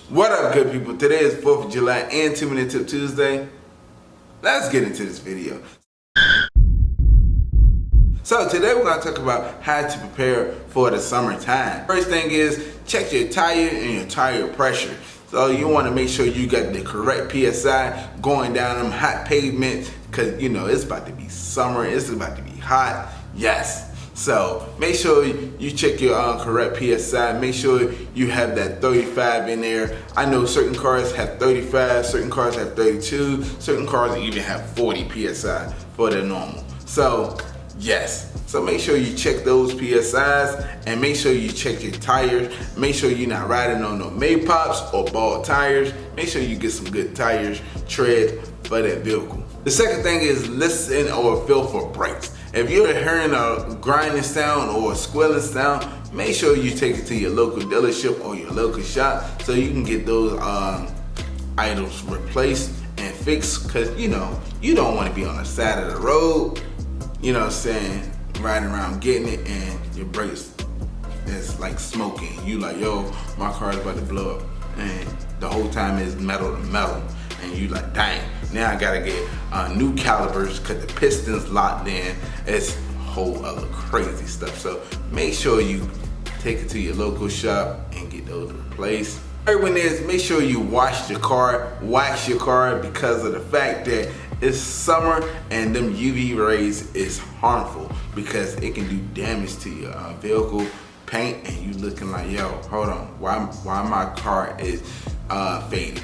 What up, good people? Today is 4th of July and 2-Minute Tip Tuesday. Let's get into this video. So today we're going to talk about how to prepare for the summertime. First thing is check your tire and your tire pressure. So you want to make sure you got the correct PSI going down them hot pavements, because you know it's about to be summer, it's about to be hot. Yes. So make sure you check your correct PSI. Make sure you have that 35 in there. I know certain cars have 35, certain cars have 32, certain cars even have 40 PSI for their normal. So yes, so make sure you check those PSIs and make sure you check your tires. Make sure you're not riding on no Maypops or bald tires. Make sure you get some good tires tread for that vehicle. The second thing is listen or feel for brakes. If you're hearing a grinding sound or a squealing sound, make sure you take it to your local dealership or your local shop so you can get those items replaced and fixed, because you know you don't want to be on the side of the road, you know what I'm saying, riding around getting it and your brakes is like smoking. You like, yo, my car is about to blow up, and the whole time it's metal to metal, and you like, dang, now I gotta get new calipers because the piston's locked in. It's whole other crazy stuff. So make sure you take it to your local shop and get those replaced. Third one is make sure you wash your car, wax your car, because of the fact that it's summer and them UV rays is harmful, because it can do damage to your vehicle paint, and you looking like, yo, hold on, why my car is fading?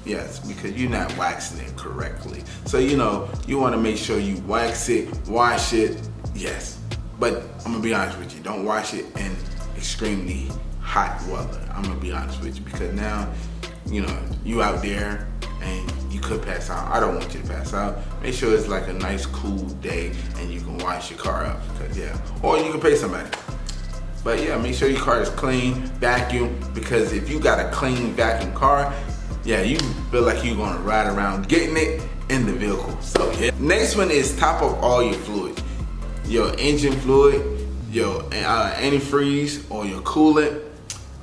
Yes, because you're not waxing it correctly. So you know, you want to make sure you wax it, wash it, yes. But I'm gonna be honest with you, don't wash it in extremely hot weather. I'm gonna be honest with you, because now, you know, you out there and you could pass out. I don't want you to pass out. Make sure it's like a nice cool day and you can wash your car up, because yeah, or you can pay somebody. But yeah, make sure your car is clean, vacuum, because if you got a clean vacuum car, yeah, you feel like you're gonna ride around getting it in the vehicle. So yeah. Next one is top up all your fluids. Your engine fluid, your antifreeze or your coolant,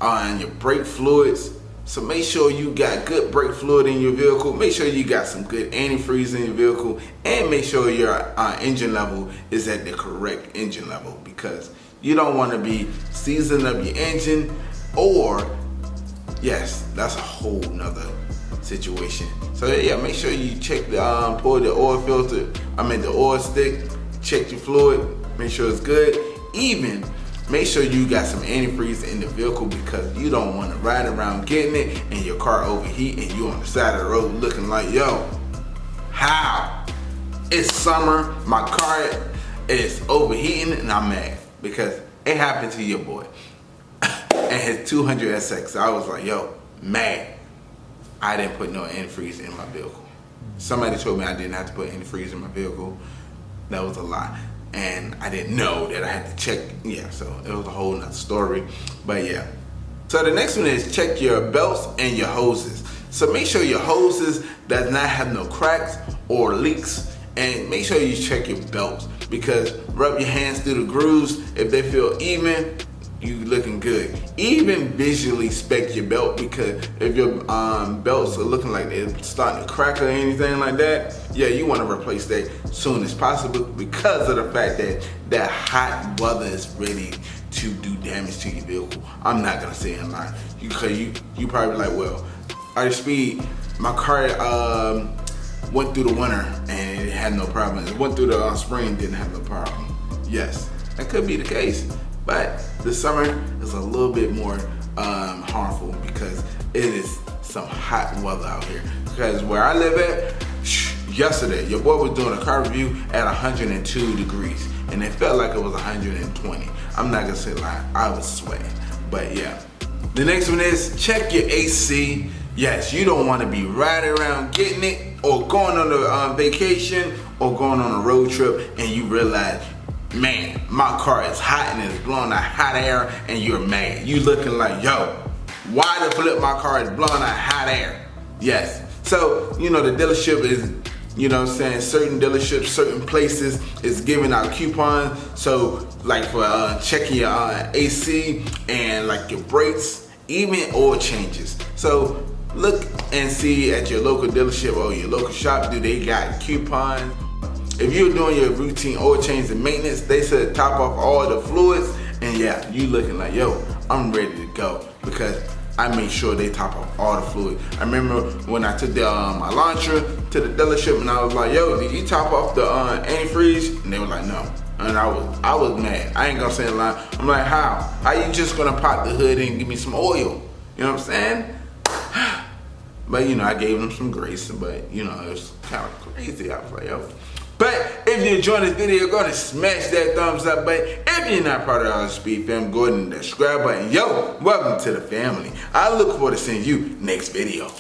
and your brake fluids. So make sure you got good brake fluid in your vehicle. Make sure you got some good antifreeze in your vehicle, and make sure your engine level is at the correct engine level, because you don't want to be seasoning up your engine, or yes, that's a whole nother situation. So yeah, make sure you check the pull the oil filter, the oil stick, check your fluid, make sure it's good. Even make sure you got some antifreeze in the vehicle, because you don't want to ride around getting it and your car overheat and you on the side of the road looking like, yo, how? It's summer, my car is overheating and I'm mad, because it happened to your boy. And his 200 SX, I was like, yo, mad. I didn't put no antifreeze in my vehicle. Somebody told me I didn't have to put antifreeze in my vehicle. That was a lie. And I didn't know that I had to check. Yeah, so it was a whole nother story. But yeah. So the next one is check your belts and your hoses. So make sure your hoses does not have no cracks or leaks. And make sure you check your belts, because rub your hands through the grooves. If they feel even, you looking good. Even visually spec your belt, because if your belts are looking like they're starting to crack or anything like that, yeah, you want to replace that soon as possible, because of the fact that that hot weather is ready to do damage to your vehicle. I'm not gonna say in line, because you probably like, well, ArtOfSpeedd, my car went through the winter and it had no problem. It went through the spring and didn't have no problem. Yes, that could be the case. But the summer is a little bit more harmful, because it is some hot weather out here. Because where I live at, yesterday, your boy was doing a car review at 102 degrees, and it felt like it was 120. I'm not gonna say lie, I was sweating. But yeah. The next one is check your AC. Yes, you don't want to be riding around getting it, or going on a vacation, or going on a road trip, and you realize, man, my car is hot and it's blowing out hot air, and you're mad. You looking like, yo, why the flip my car is blowing out hot air? Yes. So, you know, the dealership is, you know what I'm saying, certain dealerships, certain places is giving out coupons. So like for checking your AC and like your brakes even oil changes. So look and see at your local dealership or your local shop, do they got coupons? If you're doing your routine oil change and maintenance, they said top off all the fluids, and yeah, you looking like, yo, I'm ready to go, because I made sure they top off all the fluid. I remember when I took the my launcher to the dealership and I was like, yo, did you top off the antifreeze? And they were like, no. And I was mad. I ain't gonna say a lie. I'm like, how? How you just gonna pop the hood and give me some oil? You know what I'm saying? But you know, I gave them some grace, but you know, it was kind of crazy. I was like, yo. But if you enjoyed this video, go ahead and smash that thumbs up button. If you're not part of ArtOfSpeedd fam, go ahead and subscribe button. Yo, welcome to the family. I look forward to seeing you next video.